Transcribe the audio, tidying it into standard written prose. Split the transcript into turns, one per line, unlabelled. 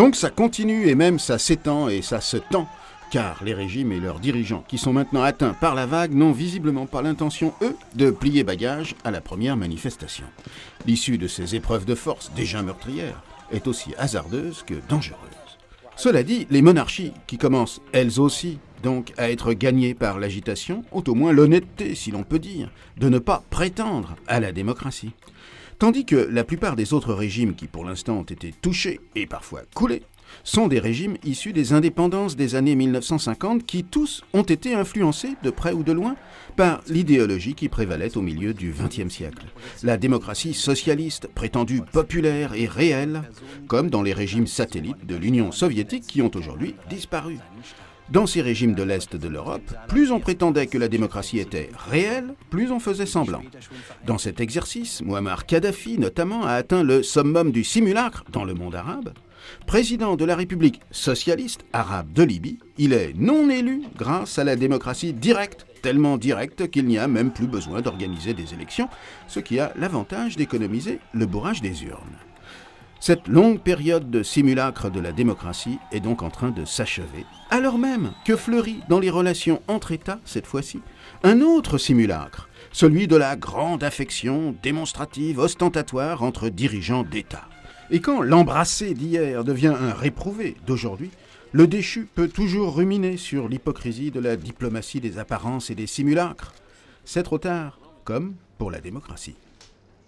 Donc ça continue et même ça s'étend et ça se tend, car les régimes et leurs dirigeants, qui sont maintenant atteints par la vague, n'ont visiblement pas l'intention, eux, de plier bagage à la première manifestation. L'issue de ces épreuves de force déjà meurtrières est aussi hasardeuse que dangereuse. Cela dit, les monarchies, qui commencent elles aussi donc à être gagnées par l'agitation, ont au moins l'honnêteté, si l'on peut dire, de ne pas prétendre à la démocratie. Tandis que la plupart des autres régimes qui pour l'instant ont été touchés et parfois coulés sont des régimes issus des indépendances des années 1950 qui tous ont été influencés, de près ou de loin, par l'idéologie qui prévalait au milieu du XXe siècle. La démocratie socialiste, prétendue populaire et réelle, comme dans les régimes satellites de l'Union soviétique qui ont aujourd'hui disparu. Dans ces régimes de l'Est de l'Europe, plus on prétendait que la démocratie était réelle, plus on faisait semblant. Dans cet exercice, Mouammar Kadhafi notamment a atteint le summum du simulacre dans le monde arabe. Président de la République socialiste arabe de Libye, il est non élu grâce à la démocratie directe, tellement directe qu'il n'y a même plus besoin d'organiser des élections, ce qui a l'avantage d'économiser le bourrage des urnes. Cette longue période de simulacre de la démocratie est donc en train de s'achever, alors même que fleurit dans les relations entre États, cette fois-ci, un autre simulacre, celui de la grande affection démonstrative, ostentatoire entre dirigeants d'État. Et quand l'embrassé d'hier devient un réprouvé d'aujourd'hui, le déchu peut toujours ruminer sur l'hypocrisie de la diplomatie des apparences et des simulacres. C'est trop tard, comme pour la démocratie.